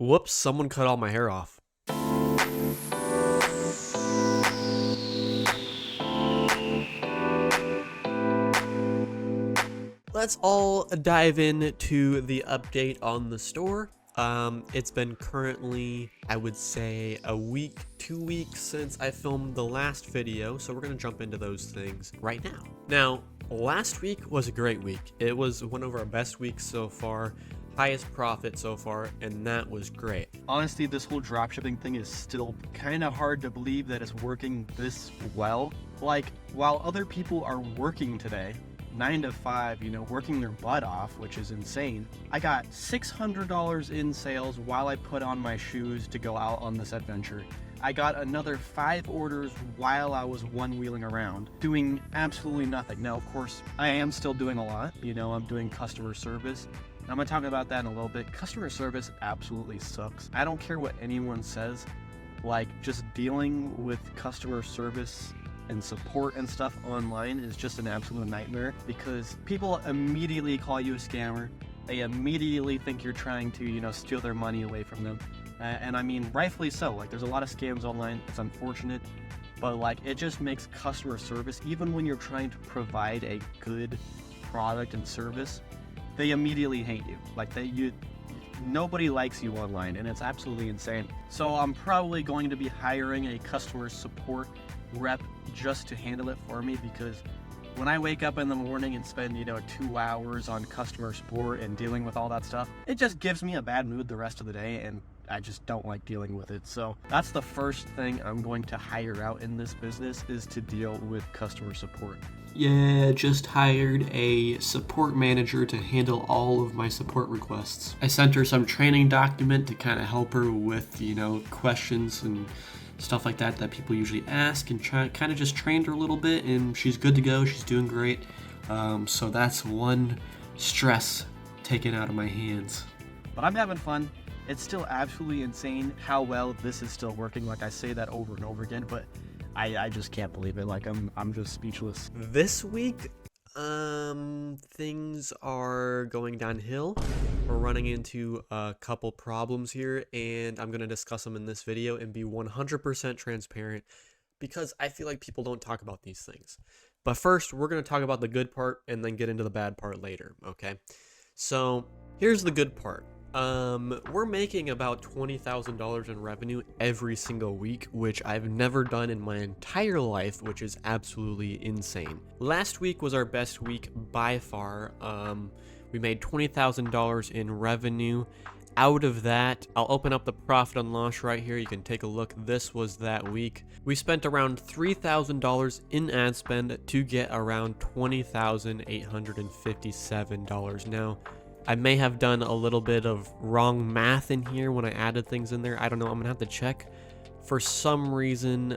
Whoops, someone cut all my hair off. Let's all dive into the update on the store. It's been currently, I would say, a week, 2 weeks since I filmed the last video, so we're gonna jump into those things right now. Now, last week was a great week. It was one of our best weeks so far, highest profit so far, and that was great. Honestly, this whole dropshipping thing is still kind of hard to believe that it's working this well. Like, while other people are working today, 9 to 5, working their butt off, which is insane. I got $600 in sales while I put on my shoes to go out on this adventure. I got another 5 orders while I was one-wheeling around, doing absolutely nothing. Now, of course, I am still doing a lot. I'm doing customer service. I'm going to talk about that in a little bit. Customer service absolutely sucks. I don't care what anyone says. Like, just dealing with customer service and support and stuff online is just an absolute nightmare because people immediately call you a scammer. They immediately think you're trying to, steal their money away from them. And I mean, rightfully so. Like, there's a lot of scams online. It's unfortunate, but like, it just makes customer service, even when you're trying to provide a good product and service, they immediately hate you. Like, nobody likes you online, and it's absolutely insane. So I'm probably going to be hiring a customer support rep just to handle it for me, because when I wake up in the morning and spend 2 hours on customer support and dealing with all that stuff, it just gives me a bad mood the rest of the day, and I just don't like dealing with it. So that's the first thing I'm going to hire out in this business, is to deal with customer support. Yeah, just hired a support manager to handle all of my support requests. I sent her some training document to kind of help her with, questions and stuff like that people usually ask, and kind of just trained her a little bit, and she's good to go. She's doing great. So that's one stress taken out of my hands. But I'm having fun. It's still absolutely insane how well this is still working. Like, I say that over and over again, but I just can't believe it. Like, I'm just speechless. This week, things are going downhill. We're running into a couple problems here, and I'm going to discuss them in this video and be 100% transparent, because I feel like people don't talk about these things. But first, we're going to talk about the good part and then get into the bad part later, okay? So, here's the good part. We're making about $20,000 in revenue every single week, which I've never done in my entire life, which is absolutely insane. Last week was our best week by far. We made $20,000 in revenue. Out of that, I'll open up the profit and loss right here. You can take a look. This was that week. We spent around $3,000 in ad spend to get around $20,857. Now, I may have done a little bit of wrong math in here when I added things in there. I don't know. I'm going to have to check. For some reason,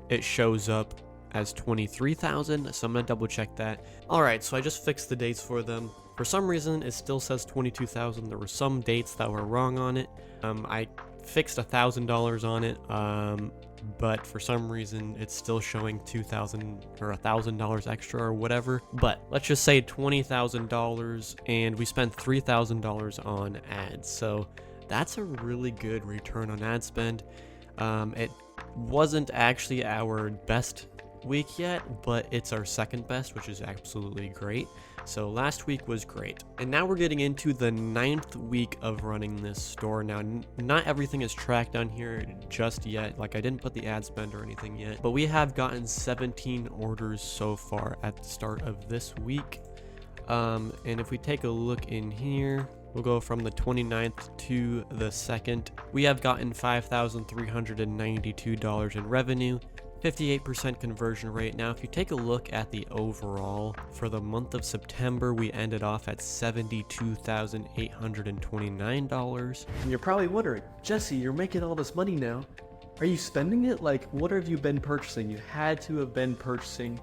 it shows up as 23,000, so I'm going to double check that. All right, so I just fixed the dates for them. For some reason, it still says 22,000. There were some dates that were wrong on it. I fixed $1,000 on it, but for some reason it's still showing $2,000 or $1,000 extra or whatever. But let's just say $20,000, and we spent $3,000 on ads. So that's a really good return on ad spend. It wasn't actually our best week yet, but it's our second best, which is absolutely great. So last week was great. And now we're getting into the 9th week of running this store. Now, not everything is tracked on here just yet. Like, I didn't put the ad spend or anything yet, but we have gotten 17 orders so far at the start of this week. And if we take a look in here, we'll go from the 29th to the 2nd. We have gotten $5,392 in revenue. 58% conversion rate. Now, if you take a look at the overall, for the month of September, we ended off at $72,829. And you're probably wondering, Jesse, you're making all this money now. Are you spending it? Like, what have you been purchasing? You had to have been purchasing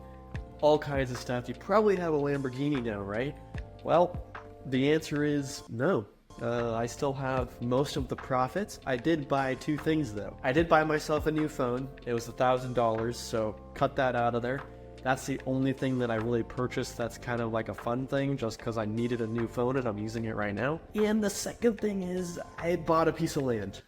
all kinds of stuff. You probably have a Lamborghini now, right? Well, the answer is no. I still have most of the profits. I did buy 2 things though. I did buy myself a new phone. It was $1,000, so cut that out of there. That's the only thing that I really purchased that's kind of like a fun thing, just because I needed a new phone and I'm using it right now. And the second thing is I bought a piece of land.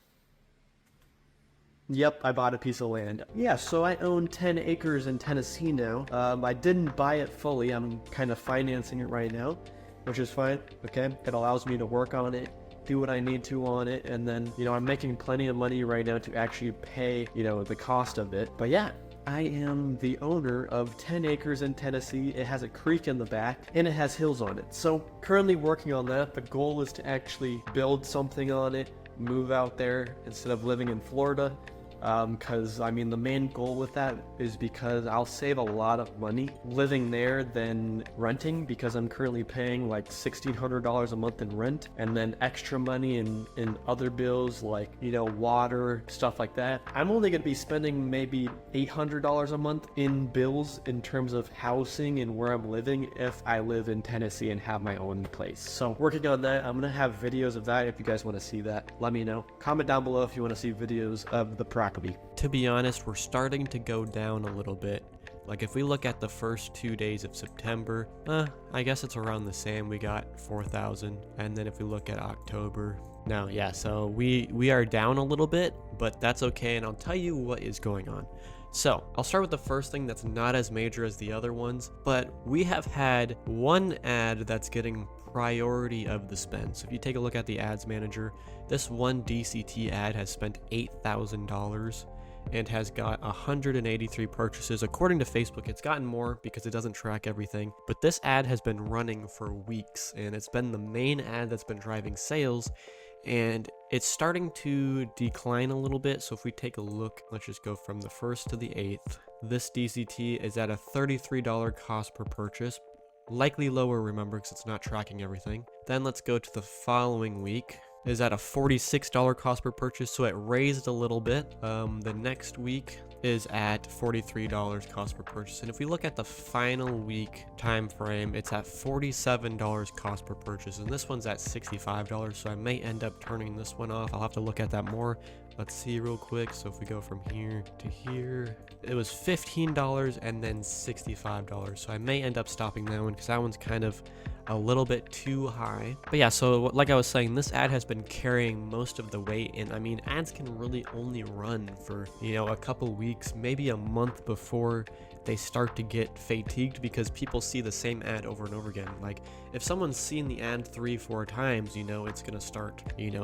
Yep, I bought a piece of land. Yeah, so I own 10 acres in Tennessee now. I didn't buy it fully. I'm kind of financing it right now, which is fine, okay? It allows me to work on it, do what I need to on it, and then, I'm making plenty of money right now to actually pay, the cost of it. But yeah, I am the owner of 10 acres in Tennessee. It has a creek in the back, and it has hills on it. So currently working on that. The goal is to actually build something on it, move out there instead of living in Florida. Because the main goal with that is because I'll save a lot of money living there than renting, because I'm currently paying like $1,600 a month in rent, and then extra money in other bills like, water, stuff like that. I'm only going to be spending maybe $800 a month in bills in terms of housing and where I'm living if I live in Tennessee and have my own place. So working on that. I'm going to have videos of that. If you guys want to see that, let me know. Comment down below if you want to see videos of the property. To be honest, we're starting to go down a little bit. Like if we look at the first 2 days of September, I guess it's around the same. We got 4,000. And then if we look at October, now, yeah, so we are down a little bit, but that's okay. And I'll tell you what is going on. So I'll start with the first thing that's not as major as the other ones, but we have had one ad that's getting priority of the spend. So if you take a look at the ads manager, this one DCT ad has spent $8,000 and has got 183 purchases. According to Facebook, it's gotten more because it doesn't track everything, but this ad has been running for weeks and it's been the main ad that's been driving sales, and it's starting to decline a little bit. So if we take a look, let's just go from the 1st to the 8th. This DCT is at a $33 cost per purchase, likely lower, remember, because it's not tracking everything. Then let's go to the following week. Is at a $46 cost per purchase, so it raised a little bit. The next week is at $43 cost per purchase, and if we look at the final week time frame, it's at $47 cost per purchase, and this one's at $65, so I may end up turning this one off. I'll have to look at that more. Let's see real quick. So if we go from here to here, it was $15 and then $65, so I may end up stopping that one because that one's kind of a little bit too high. But yeah, so like I was saying, this ad has been carrying most of the weight, and ads can really only run for a couple weeks, maybe a month, before they start to get fatigued, because people see the same ad over and over again. Like if someone's seen the ad 3-4 times, it's gonna start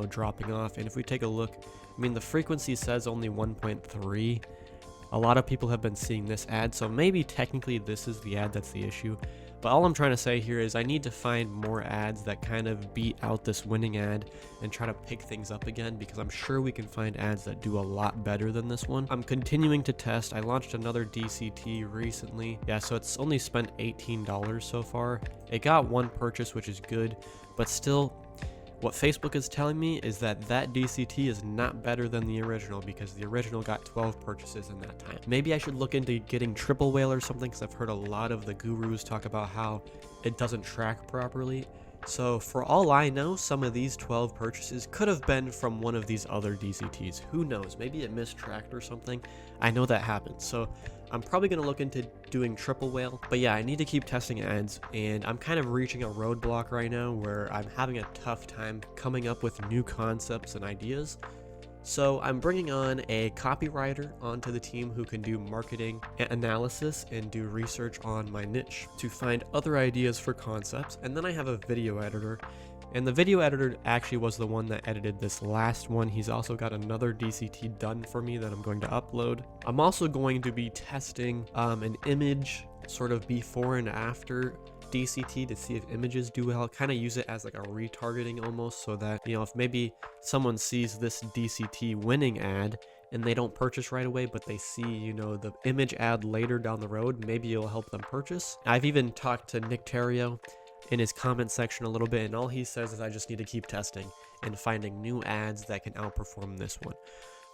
dropping off. And if we take a look, the frequency says only 1.3. A lot of people have been seeing this ad, so maybe technically this is the ad that's the issue. But all I'm trying to say here is I need to find more ads that kind of beat out this winning ad and try to pick things up again, because I'm sure we can find ads that do a lot better than this one. I'm continuing to test. I launched another DCT recently. Yeah, so it's only spent $18 so far. It got one purchase, which is good, but still, what Facebook is telling me is that DCT is not better than the original, because the original got 12 purchases in that time. Maybe I should look into getting triple whale or something, because I've heard a lot of the gurus talk about how it doesn't track properly. So for all I know, some of these 12 purchases could have been from one of these other DCTs. Who knows? Maybe it mistracked or something. I know that happens. So I'm probably going to look into doing triple whale. But yeah, I need to keep testing ads, and I'm kind of reaching a roadblock right now where I'm having a tough time coming up with new concepts and ideas. So I'm bringing on a copywriter onto the team who can do marketing analysis and do research on my niche to find other ideas for concepts. And then I have a video editor, and the video editor actually was the one that edited this last one. He's also got another DCT done for me that I'm going to upload. I'm also going to be testing an image sort of before and after DCT to see if images do well, kind of use it as like a retargeting almost, so that if maybe someone sees this DCT winning ad and they don't purchase right away, but they see the image ad later down the road, maybe it'll help them purchase. I've even talked to Nick Terrio in his comment section a little bit, and all he says is I just need to keep testing and finding new ads that can outperform this one.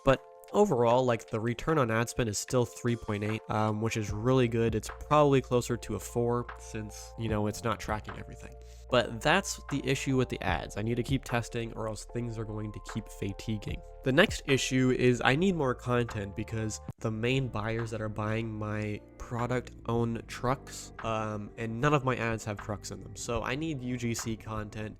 But Overall, like the return on ad spend is still 3.8, which is really good. It's probably closer to a 4 since, it's not tracking everything. But that's the issue with the ads. I need to keep testing or else things are going to keep fatiguing. The next issue is I need more content because the main buyers that are buying my product own trucks, and none of my ads have trucks in them. So I need UGC content.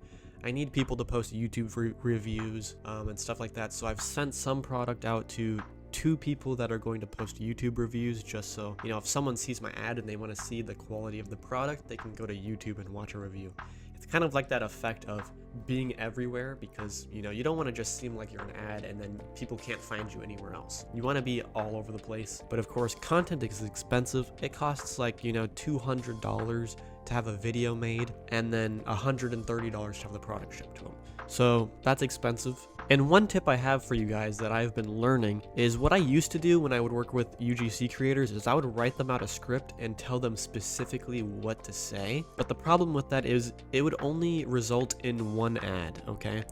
I need people to post YouTube reviews and stuff like that. So I've sent some product out to 2 people that are going to post YouTube reviews, just so, if someone sees my ad and they want to see the quality of the product, they can go to YouTube and watch a review. It's kind of like that effect of being everywhere because, you don't want to just seem like you're an ad and then people can't find you anywhere else. You want to be all over the place. But of course, content is expensive. It costs like, $200 to have a video made and then $130 to have the product shipped to them. So that's expensive. And one tip I have for you guys that I've been learning is what I used to do when I would work with UGC creators is I would write them out a script and tell them specifically what to say. But the problem with that is it would only result in one ad, okay?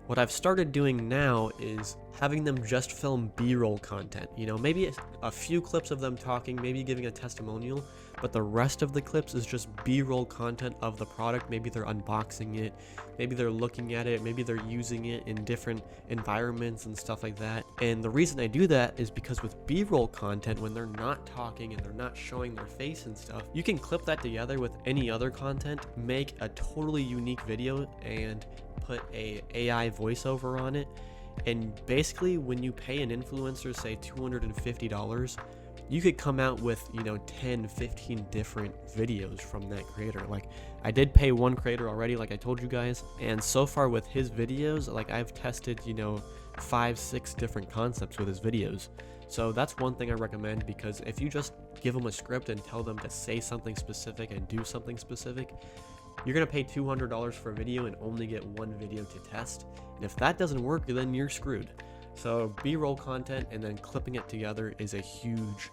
What I've started doing now is having them just film B-roll content. Maybe a few clips of them talking, maybe giving a testimonial, but the rest of the clips is just B-roll content of the product. Maybe they're unboxing it, maybe they're looking at it, maybe they're using it in different environments and stuff like that. And the reason I do that is because with B-roll content, when they're not talking and they're not showing their face and stuff, you can clip that together with any other content, make a totally unique video, and put a AI voiceover on it. And basically when you pay an influencer, say $250, you could come out with 10, 15 different videos from that creator. Like I did pay one creator already, like I told you guys, and so far with his videos, like I've tested 5, 6 different concepts with his videos. So that's one thing I recommend, because if you just give them a script and tell them to say something specific and do something specific, you're going to pay $200 for a video and only get one video to test. And if that doesn't work, then you're screwed. So B-roll content and then clipping it together is a huge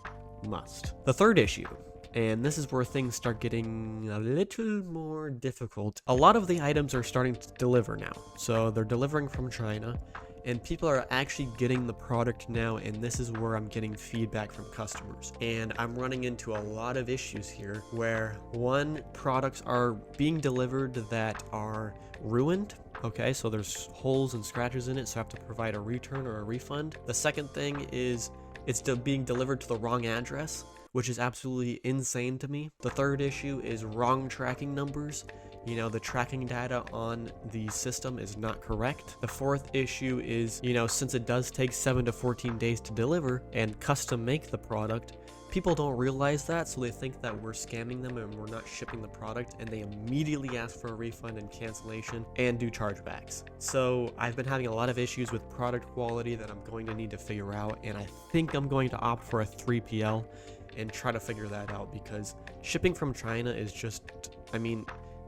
must. The third issue, and this is where things start getting a little more difficult. A lot of the items are starting to deliver now. So they're delivering from China, and people are actually getting the product now, and this is where I'm getting feedback from customers. And I'm running into a lot of issues here where, one, products are being delivered that are ruined. Okay, so there's holes and scratches in it, so I have to provide a return or a refund. The second thing is it's being delivered to the wrong address, which is absolutely insane to me. The third issue is wrong tracking numbers. The tracking data on the system is not correct. The fourth issue is, since it does take 7 to 14 days to deliver and custom make the product, people don't realize that, so they think that we're scamming them and we're not shipping the product, and they immediately ask for a refund and cancellation and do chargebacks. So I've been having a lot of issues with product quality that I'm going to need to figure out, and I think I'm going to opt for a 3PL and try to figure that out, because shipping from China is just,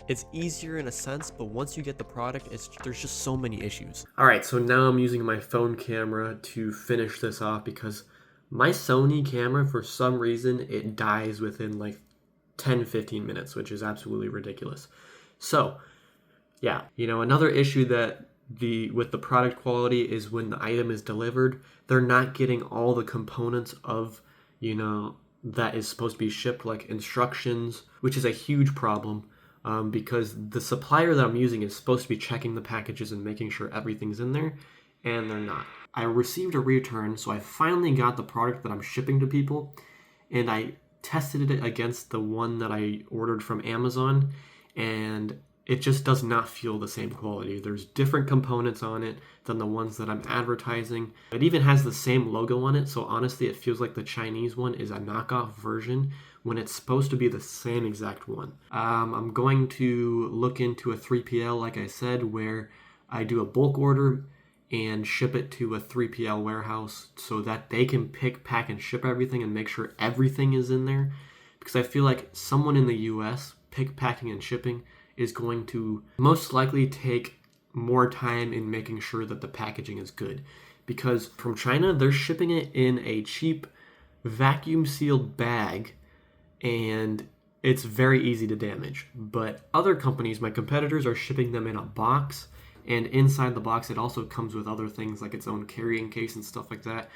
it's easier in a sense, but once you get the product, there's just so many issues. All right, so now I'm using my phone camera to finish this off, because my Sony camera, for some reason, it dies within like 10-15 minutes, which is absolutely ridiculous. So, yeah, another issue that with the product quality is when the item is delivered, they're not getting all the components of, that is supposed to be shipped, like instructions, which is a huge problem. Because the supplier that I'm using is supposed to be checking the packages and making sure everything's in there, and they're not. I received a return, so I finally got the product that I'm shipping to people, and I tested it against the one that I ordered from Amazon, and it just does not feel the same quality. There's different components on it than the ones that I'm advertising. It even has the same logo on it, so honestly it feels like the Chinese one is a knockoff version when it's supposed to be the same exact one. I'm going to look into a 3PL, like I said, where I do a bulk order and ship it to a 3PL warehouse so that they can pick, pack, and ship everything and make sure everything is in there. Because I feel like someone in the US, pick, packing, and shipping, is going to most likely take more time in making sure that the packaging is good. Because from China, they're shipping it in a cheap vacuum sealed bag, and it's very easy to damage. But other companies, my competitors, are shipping them in a box, and inside the box it also comes with other things like its own carrying case and stuff like that.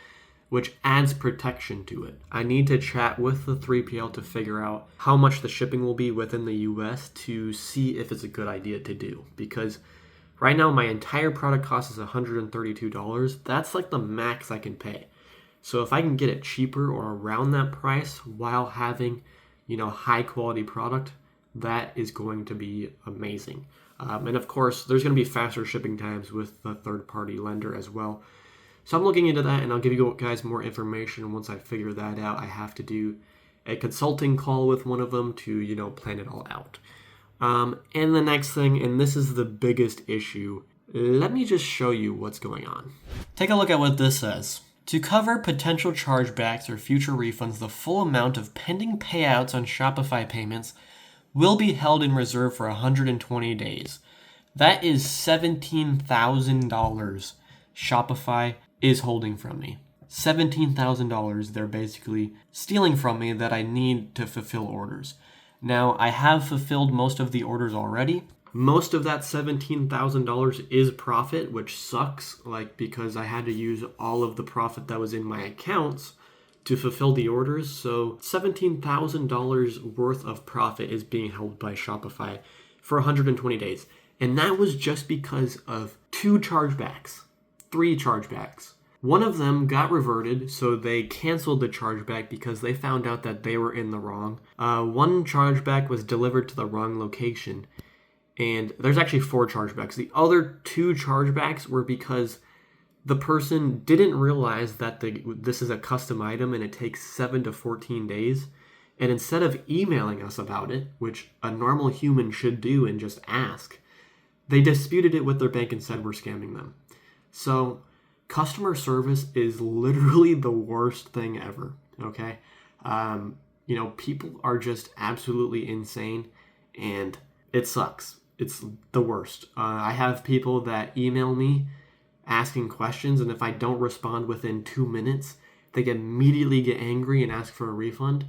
which adds protection to it. I need to chat with the 3PL to figure out how much the shipping will be within the US to see if it's a good idea to do. Because right now my entire product cost is $132. That's like the max I can pay. So if I can get it cheaper or around that price while having, high quality product, that is going to be amazing. And of course, there's going to be faster shipping times with the third party lender as well. So I'm looking into that, and I'll give you guys more information once I figure that out. I have to do a consulting call with one of them to, plan it all out. And the next thing, and this is the biggest issue, let me just show you what's going on. Take a look at what this says. To cover potential chargebacks or future refunds, the full amount of pending payouts on Shopify payments will be held in reserve for 120 days. That is $17,000 Shopify is holding from me. $17,000 they're basically stealing from me that I need to fulfill orders. Now, I have fulfilled most of the orders already. Most of that $17,000 is profit, which sucks, because I had to use all of the profit that was in my accounts to fulfill the orders. So $17,000 worth of profit is being held by Shopify for 120 days. And that was just because of 3 chargebacks. One of them got reverted, so they canceled the chargeback because they found out that they were in the wrong. One chargeback was delivered to the wrong location. And there's actually 4 chargebacks. The other 2 chargebacks were because the person didn't realize that this is a custom item and it takes 7 to 14 days. And instead of emailing us about it, which a normal human should do and just ask, they disputed it with their bank and said we're scamming them. So customer service is literally the worst thing ever, okay? People are just absolutely insane, and it sucks. It's the worst. I have people that email me asking questions, and if I don't respond within 2 minutes, they immediately get angry and ask for a refund.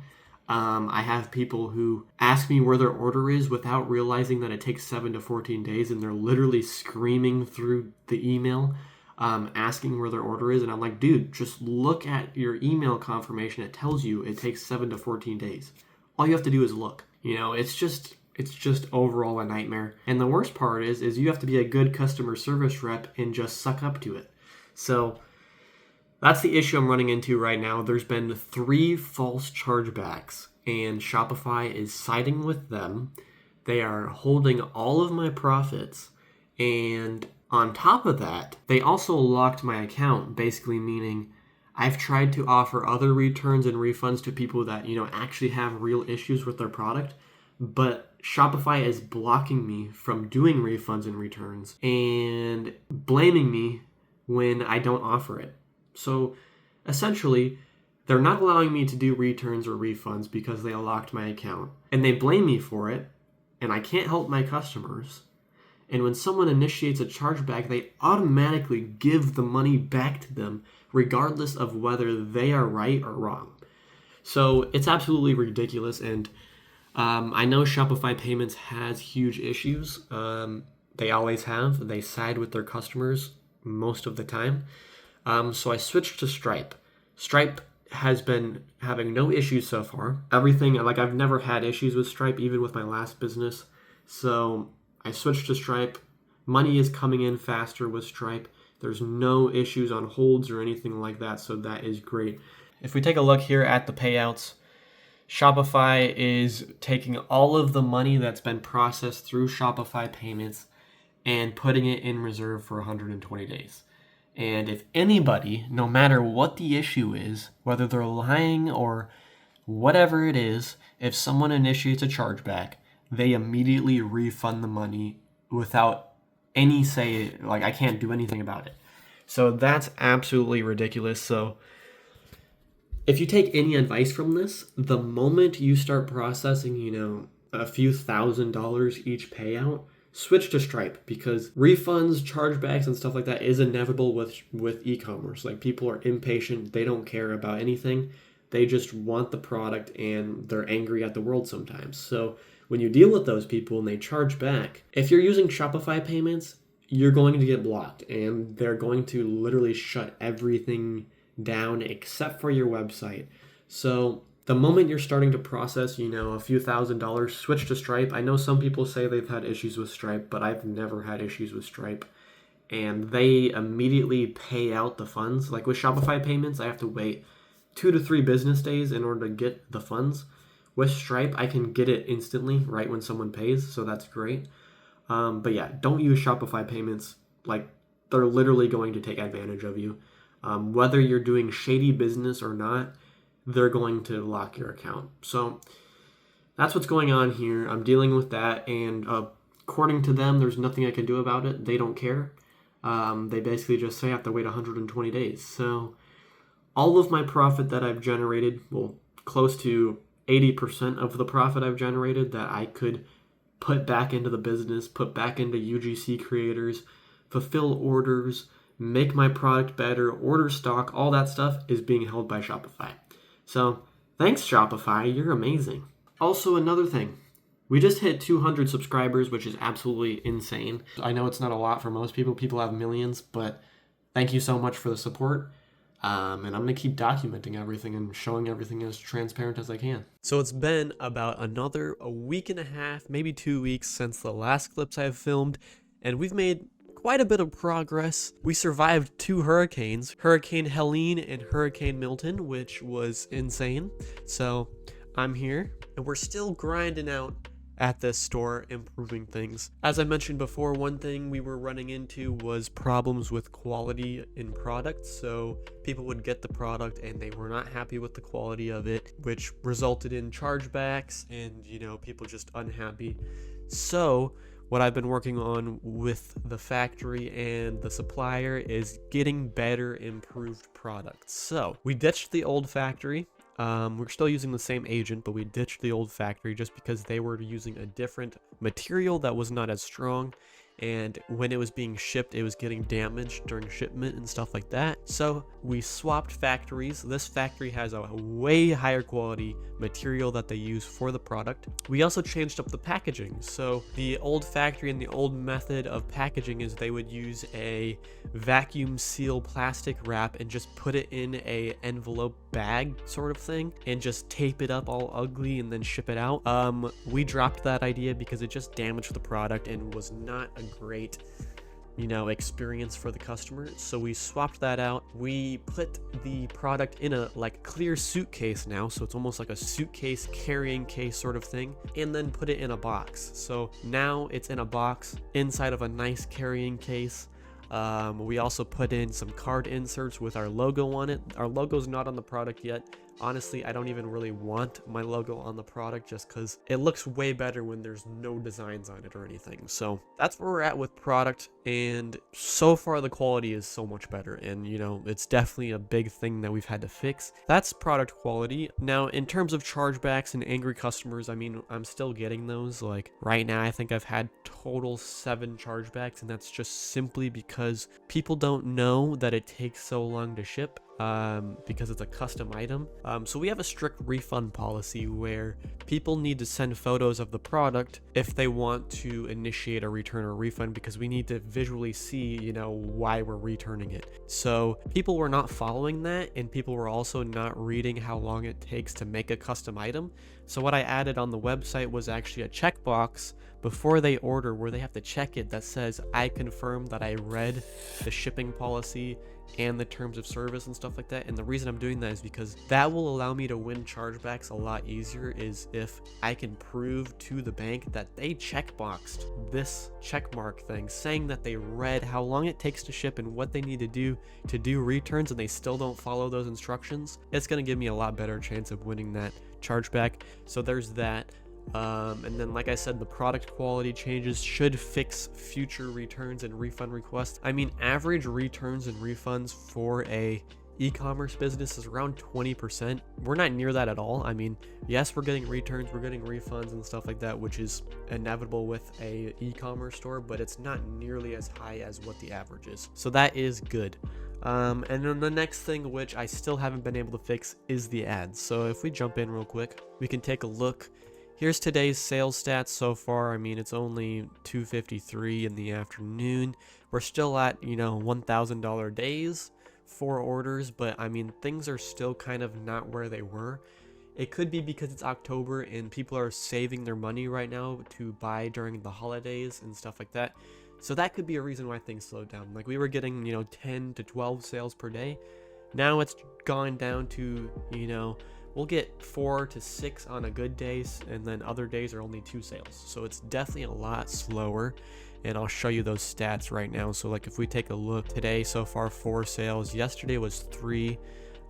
I have people who ask me where their order is without realizing that it takes 7 to 14 days, and they're literally screaming through the email, asking where their order is. And I'm like, dude, just look at your email confirmation. It tells you it takes 7 to 14 days. All you have to do is look. It's just overall a nightmare. And the worst part is you have to be a good customer service rep and just suck up to it. So that's the issue I'm running into right now. There's been 3 false chargebacks, and Shopify is siding with them. They are holding all of my profits, and on top of that, they also locked my account, basically meaning I've tried to offer other returns and refunds to people that, actually have real issues with their product, but Shopify is blocking me from doing refunds and returns and blaming me when I don't offer it. So essentially, they're not allowing me to do returns or refunds because they locked my account. And they blame me for it, and I can't help my customers. And when someone initiates a chargeback, they automatically give the money back to them, regardless of whether they are right or wrong. So it's absolutely ridiculous, and I know Shopify Payments has huge issues. They always have. They side with their customers most of the time. So I switched to Stripe. Stripe has been having no issues so far. Everything, I've never had issues with Stripe, even with my last business. So I switched to Stripe. Money is coming in faster with Stripe. There's no issues on holds or anything like that, so that is great. If we take a look here at the payouts, Shopify is taking all of the money that's been processed through Shopify Payments and putting it in reserve for 120 days. And if anybody, no matter what the issue is, whether they're lying or whatever it is, if someone initiates a chargeback, they immediately refund the money without any say, I can't do anything about it. So that's absolutely ridiculous. So if you take any advice from this, the moment you start processing, a few $1,000s each payout, switch to Stripe, because refunds, chargebacks, and stuff like that is inevitable with e-commerce. People are impatient. They don't care about anything. They just want the product, and they're angry at the world sometimes. So when you deal with those people and they charge back, if you're using Shopify Payments, you're going to get blocked, and they're going to literally shut everything down except for your website. So the moment you're starting to process, a few $1,000s, switch to Stripe. I know some people say they've had issues with Stripe, but I've never had issues with Stripe. And they immediately pay out the funds. Like with Shopify payments, I have to wait 2 to 3 business days in order to get the funds. With Stripe, I can get it instantly right when someone pays, so that's great. But yeah, don't use Shopify payments. Like, they're literally going to take advantage of you. Whether you're doing shady business or not, they're going to lock your account. So that's what's going on here. I'm dealing with that, and according to them, there's nothing I can do about it. They don't care. They basically just say I have to wait 120 days. So all of my profit that I've generated, well, close to 80% of the profit I've generated that I could put back into the business, put back into UGC creators, fulfill orders, make my product better, order stock, all that stuff is being held by Shopify. So thanks, Shopify. You're amazing. Also, another thing. We just hit 200 subscribers, which is absolutely insane. I know it's not a lot for most people. People have millions, but thank you so much for the support. And I'm going to keep documenting everything and showing everything as transparent as I can. So it's been about a week and a half, maybe 2 weeks since the last clips I've filmed, and we've made quite a bit of progress. We survived 2 hurricanes, Hurricane Helene and Hurricane Milton, which was insane. So I'm here, and we're still grinding out at this store, improving things. As I mentioned before, one thing we were running into was problems with quality in products. So people would get the product and they were not happy with the quality of it, which resulted in chargebacks and, people just unhappy. So what I've been working on with the factory and the supplier is getting better, improved products. So we ditched the old factory. We're still using the same agent, but we ditched the old factory just because they were using a different material that was not as strong, and when it was being shipped, it was getting damaged during shipment and stuff like that. So we swapped factories. This factory has a way higher quality material that they use for the product. We also changed up the packaging. So the old factory and the old method of packaging is they would use a vacuum seal plastic wrap and just put it in a envelope bag sort of thing and just tape it up all ugly and then ship it out. We dropped that idea because it just damaged the product and was not a great experience for the customer. So we swapped that out. We put the product in a clear suitcase now, so it's almost like a suitcase carrying case sort of thing, and then put it in a box. So now it's in a box inside of a nice carrying case. We also put in some card inserts with our logo on it. Our logo's not on the product yet. Honestly, I don't even really want my logo on the product just because it looks way better when there's no designs on it or anything. So that's where we're at with product, and so far the quality is so much better, and it's definitely a big thing that we've had to fix. That's product quality. Now, in terms of chargebacks and angry customers, I'm still getting those. Like right now, I think I've had total 7 chargebacks, and that's just simply because people don't know that it takes so long to ship. Because it's a custom item. So we have a strict refund policy where people need to send photos of the product if they want to initiate a return or refund, because we need to visually see, why we're returning it. So people were not following that, and people were also not reading how long it takes to make a custom item. So what I added on the website was actually a checkbox before they order where they have to check it that says, I confirm that I read the shipping policy and the terms of service and stuff like that. And the reason I'm doing that is because that will allow me to win chargebacks a lot easier, is if I can prove to the bank that they checkboxed this checkmark thing saying that they read how long it takes to ship and what they need to do returns, and they still don't follow those instructions. It's going to give me a lot better chance of winning that chargeback. So there's that. And then, like I said, the product quality changes should fix future returns and refund requests. Average returns and refunds for a e-commerce business is around 20%. We're not near that at all. Yes, we're getting returns, we're getting refunds and stuff like that, which is inevitable with a e-commerce store, but it's not nearly as high as what the average is. So that is good. And then the next thing, which I still haven't been able to fix, is the ads. So if we jump in real quick, we can take a look. Here's today's sales stats so far. It's only 2:53 in the afternoon. We're still at, $1,000 days, 4 orders, but I mean, things are still kind of not where they were. It could be because it's October and people are saving their money right now to buy during the holidays and stuff like that. So that could be a reason why things slowed down. Like we were getting, 10 to 12 sales per day. Now it's gone down to, we'll get 4 to 6 on a good day, and then other days are only 2 sales. So it's definitely a lot slower, and I'll show you those stats right now. So like if we take a look today, so far 4 sales. Yesterday was 3,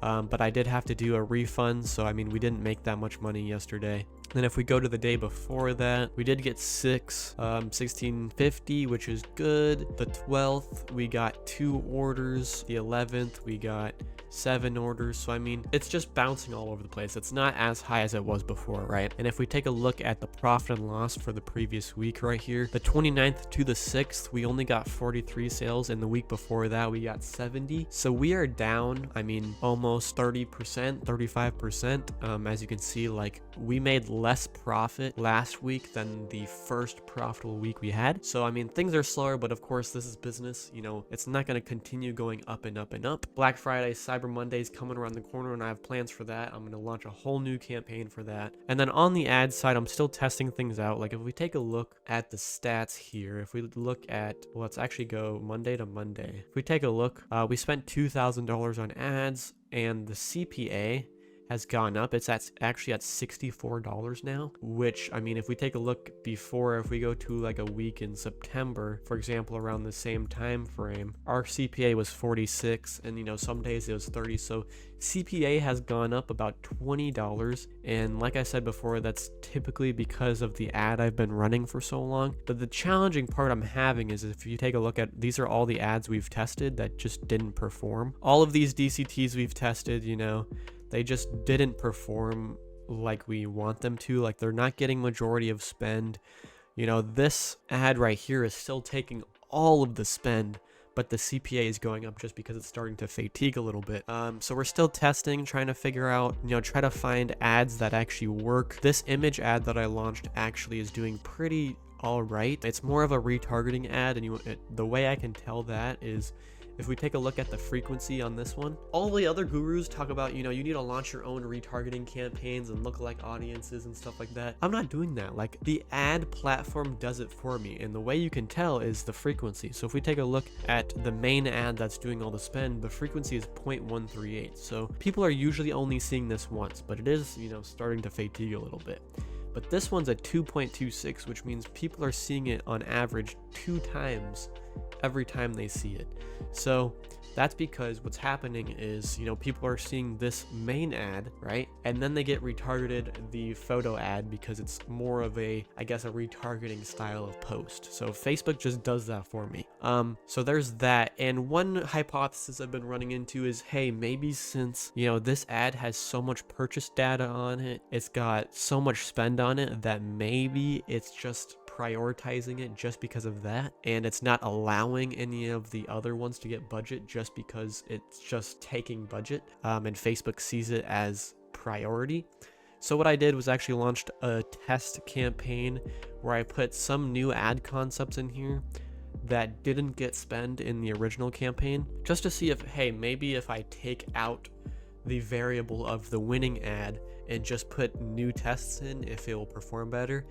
but I did have to do a refund, so I mean we didn't make that much money yesterday. Then if we go to the day before that, we did get 6, 1650, which is good. The 12th, we got 2 orders. The 11th, we got 7 orders. So I mean, it's just bouncing all over the place. It's not as high as it was before, right? And if we take a look at the profit and loss for the previous week right here, the 29th to the 6th, we only got 43 sales, and the week before that we got 70. So we are down, I mean, almost 30%, 35%. As you can see, like we made less profit last week than the first profitable week we had. So I mean, things are slower, but of course this is business. It's not going to continue going up and up and up. Black Friday, Cyber Monday is coming around the corner, and I have plans for that. I'm going to launch a whole new campaign for that. And then on the ad side, I'm still testing things out. Like if we take a look at the stats here, if we look at, let's actually go Monday to Monday. If we take a look, we spent $2,000 on ads, and the CPA has gone up. It's actually at $64 now, which, I mean, if we take a look before, if we go to like a week in September, for example, around the same time frame, our CPA was 46, and some days it was 30. So CPA has gone up about $20, and like I said before, that's typically because of the ad I've been running for so long. But the challenging part I'm having is, if you take a look at, these are all the ads we've tested that just didn't perform. All of these DCTs we've tested, they just didn't perform like we want them to. Like they're not getting majority of spend. This ad right here is still taking all of the spend, but the CPA is going up just because it's starting to fatigue a little bit. So we're still testing, trying to figure out, try to find ads that actually work. This image ad that I launched actually is doing pretty all right. It's more of a retargeting ad, and the way I can tell that is, if we take a look at the frequency on this one, all the other gurus talk about, you need to launch your own retargeting campaigns and lookalike audiences and stuff like that. I'm not doing that. Like the ad platform does it for me. And the way you can tell is the frequency. So if we take a look at the main ad that's doing all the spend, the frequency is 0.138. So people are usually only seeing this once, but it is, starting to fatigue a little bit. But this one's at 2.26, which means people are seeing it on average 2 times every time they see it. So that's because what's happening is, people are seeing this main ad, right? And then they get retargeted the photo ad because it's more of a retargeting style of post. So Facebook just does that for me. So there's that. And one hypothesis I've been running into is, hey, maybe since, this ad has so much purchase data on it, it's got so much spend on it, that maybe it's just prioritizing it just because of that, and it's not allowing any of the other ones to get budget just because it's just taking budget, and Facebook sees it as priority. So what I did was actually launched a test campaign where I put some new ad concepts in here that didn't get spend in the original campaign, just to see if, hey, maybe if I take out the variable of the winning ad and just put new tests in, if it will perform better.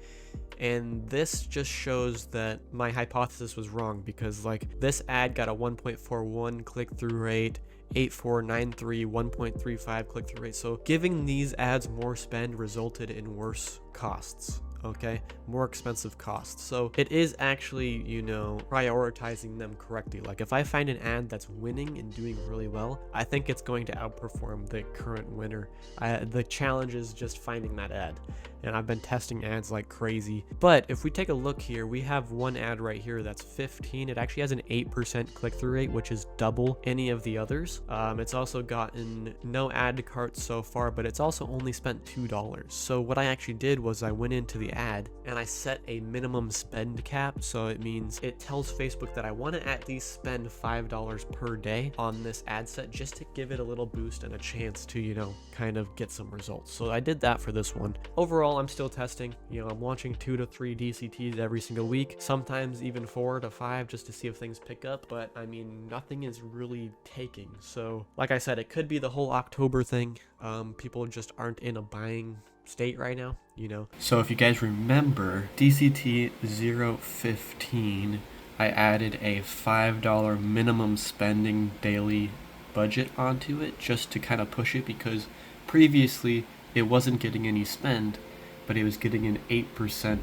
And this just shows that my hypothesis was wrong, because like this ad got a 1.41 click-through rate, 8493, 1.35 click-through rate. So giving these ads more spend resulted in worse costs. Okay, more expensive costs. So it is actually, prioritizing them correctly. Like if I find an ad that's winning and doing really well, I think it's going to outperform the current winner. The challenge is just finding that ad, and I've been testing ads like crazy. But if we take a look here, we have one ad right here that's 15. It actually has an 8% click-through rate, which is double any of the others. It's also gotten no add to cart so far, but it's also only spent $2. So what I actually did was I went into the ad and I set a minimum spend cap. So it means it tells Facebook that I want to at least spend $5 per day on this ad set just to give it a little boost and a chance to, kind of get some results. So I did that for this one. Overall, I'm still testing. I'm launching 2 to 3 DCTs every single week, sometimes even 4 to 5 just to see if things pick up. But I mean, nothing is really taking. So like I said, it could be the whole October thing. People just aren't in a buying state right now, So if you guys remember, DCT 015, I added a $5 minimum spending daily budget onto it just to kind of push it, because previously it wasn't getting any spend, but it was getting an 8%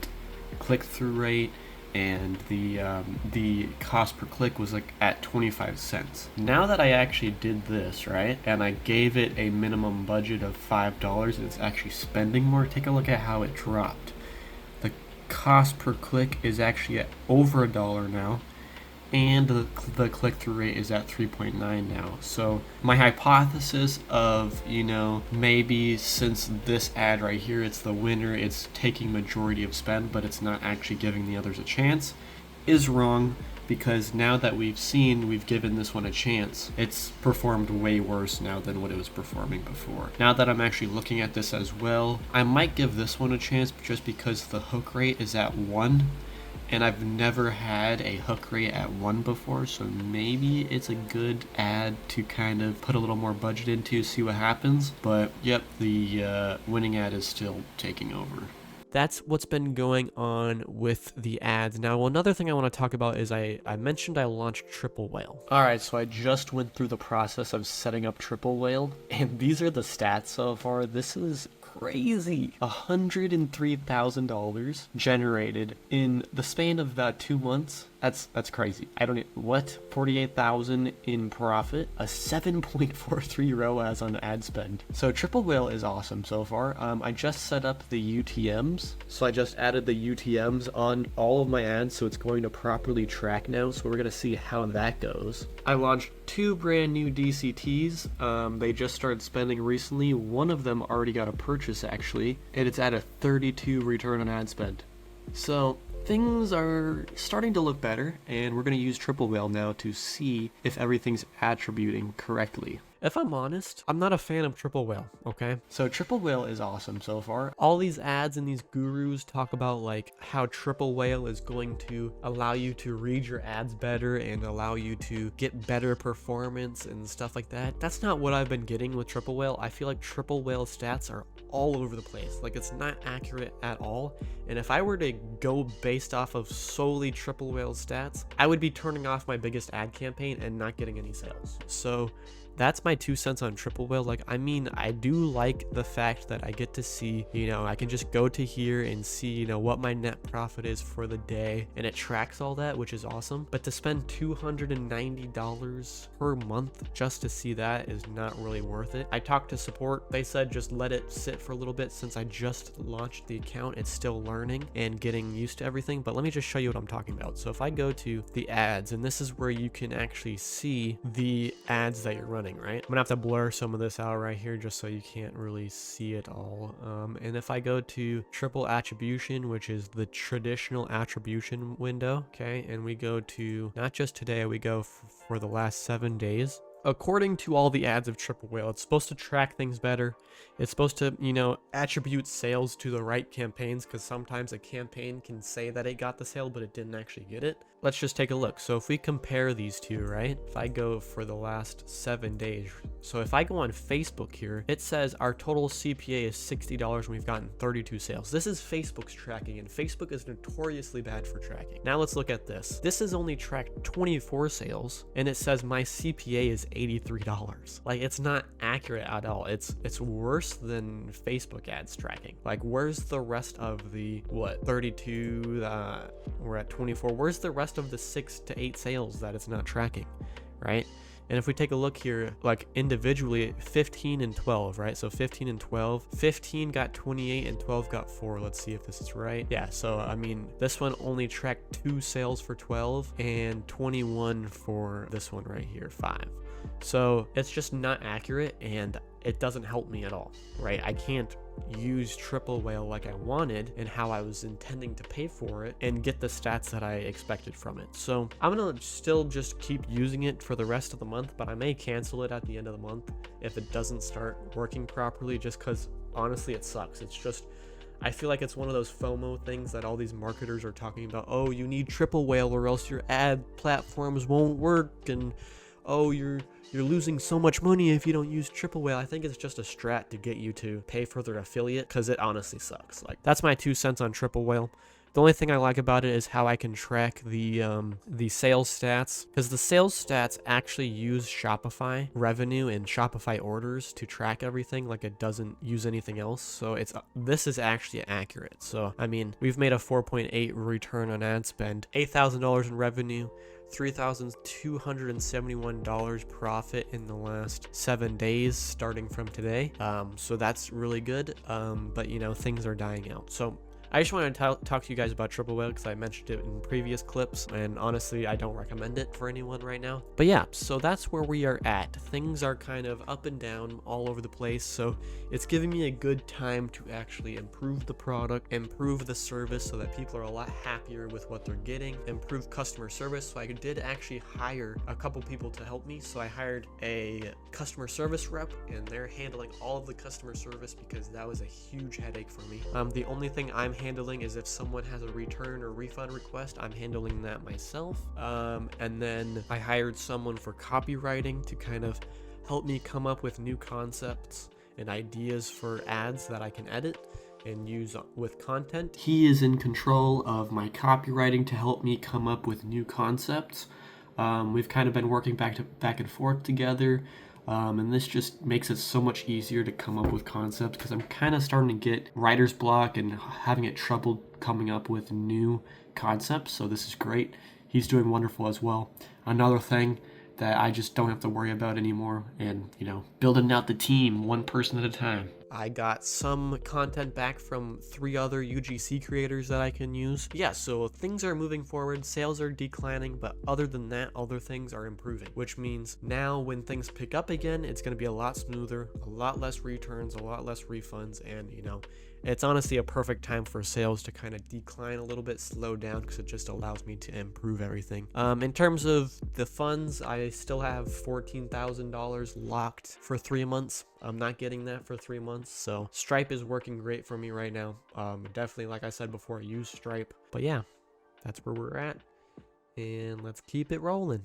click-through rate, and the cost per click was like at 25 cents. Now that I actually did this, right, and I gave it a minimum budget of $5, and it's actually spending more, take a look at how it dropped. The cost per click is actually at over $1 now, and the click-through rate is at 3.9 now. So my hypothesis of, maybe since this ad right here, it's the winner, it's taking majority of spend, but it's not actually giving the others a chance, is wrong, because now that we've given this one a chance, it's performed way worse now than what it was performing before. Now that I'm actually looking at this as well, I might give this one a chance just because the hook rate is at 1. And I've never had a hook rate at 1 before, so maybe it's a good ad to kind of put a little more budget into, see what happens. But yep, the winning ad is still taking over. That's what's been going on with the ads. Now, another thing I want to talk about is I mentioned I launched Triple Whale. All right, so I just went through the process of setting up Triple Whale, and these are the stats so far. This is crazy. $103,000 generated in the span of about 2 months. That's crazy. I don't what? 48,000 in profit, a 7.43 ROAS on ad spend. So Triple Whale is awesome so far. I just set up the UTMs. So I just added the UTMs on all of my ads, so it's going to properly track now. So we're gonna see how that goes. I launched 2 brand new DCTs. They just started spending recently. One of them already got a purchase actually, and it's at a 32 return on ad spend. So things are starting to look better, and we're going to use Triple Whale now to see if everything's attributing correctly. If I'm honest, I'm not a fan of Triple Whale, okay? So Triple Whale is awesome so far. All these ads and these gurus talk about like how Triple Whale is going to allow you to read your ads better and allow you to get better performance and stuff like that. That's not what I've been getting with Triple Whale. I feel like Triple Whale stats are all over the place. Like, it's not accurate at all. And if I were to go based off of solely Triple Whale stats, I would be turning off my biggest ad campaign and not getting any sales. So that's my 2 cents on Triple Whale. Like, I mean, I do like the fact that I get to see, I can just go to here and see, what my net profit is for the day, and it tracks all that, which is awesome. But to spend $290 per month just to see that is not really worth it. I talked to support. They said just let it sit for a little bit. Since I just launched the account, it's still learning and getting used to everything. But let me just show you what I'm talking about. So if I go to the ads, and this is where you can actually see the ads that you're running, right? I'm gonna have to blur some of this out right here just so you can't really see it all. And if I go to triple attribution, which is the traditional attribution window, okay, and we go to not just today, we go for the last 7 days. According to all the ads of Triple Whale, it's supposed to track things better. It's supposed to, attribute sales to the right campaigns, because sometimes a campaign can say that it got the sale, but it didn't actually get it. Let's just take a look. So if we compare these two, right? If I go for the last 7 days, so if I go on Facebook here, it says our total CPA is $60 and we've gotten 32 sales. This is Facebook's tracking, and Facebook is notoriously bad for tracking. Now let's look at this. This has only tracked 24 sales, and it says my CPA is $83. Like, it's not accurate at all. It's worse than Facebook ads tracking. Like, where's the rest of the 32? We're at 24. Where's the rest of the 6 to 8 sales that it's not tracking, right? And if we take a look here, like individually, 15 and 12, right? So 15 and 12, 15 got 28 and 12 got 4. Let's see if this is right. Yeah, so I mean, this one only tracked 2 sales for 12 and 21 for this one right here, 5. So it's just not accurate, and it doesn't help me at all, right? I can't use triple whale like I wanted and how I was intending to pay for it and get the stats that I expected from it. So I'm gonna still just keep using it for the rest of the month, but I may cancel it at the end of the month if it doesn't start working properly, just because honestly it sucks. It's just, I feel like it's one of those FOMO things that all these marketers are talking about. Oh, you need triple whale or else your ad platforms won't work, and oh, you're losing so much money if you don't use triple whale. I think it's just a strat to get you to pay for their affiliate, because it honestly sucks. Like, that's my 2 cents on triple whale. The only thing I like about it is how I can track the sales stats, because the sales stats actually use Shopify revenue and Shopify orders to track everything, like it doesn't use anything else. So this is actually accurate. So I mean, we've made a 4.8 return on ad spend, $8,000 in revenue, $3,271 profit in the last 7 days starting from today. So that's really good. But you know, things are dying out. So I just wanted to talk to you guys about triple whale because I mentioned it in previous clips, and honestly, I don't recommend it for anyone right now. But yeah, so that's where we are at. Things are kind of up and down all over the place, so it's giving me a good time to actually improve the product, improve the service so that people are a lot happier with what they're getting, improve customer service. So I did actually hire a couple people to help me. So I hired a customer service rep, and they're handling all of the customer service because that was a huge headache for me. The only thing I'm handling is if someone has a return or refund request, I'm handling that myself. And then I hired someone for copywriting to kind of help me come up with new concepts and ideas for ads that I can edit and use with content. He is in control of my copywriting to help me come up with new concepts. We've kind of been working back and forth together. And this just makes it so much easier to come up with concepts, because I'm kind of starting to get writer's block and having it trouble coming up with new concepts. So this is great. He's doing wonderful as well. Another thing that I just don't have to worry about anymore, and you know, building out the team one person at a time. I got some content back from 3 other UGC creators that I can use. Yeah, so things are moving forward, sales are declining, but other than that, other things are improving, which means now when things pick up again, it's going to be a lot smoother, a lot less returns, a lot less refunds, and you know, it's honestly a perfect time for sales to kind of decline a little bit, slow down, because it just allows me to improve everything. In terms of the funds, I still have $14,000 locked for 3 months. I'm not getting that for 3 months, so Stripe is working great for me right now. Definitely, like I said before, use Stripe. But yeah, that's where we're at, and let's keep it rolling.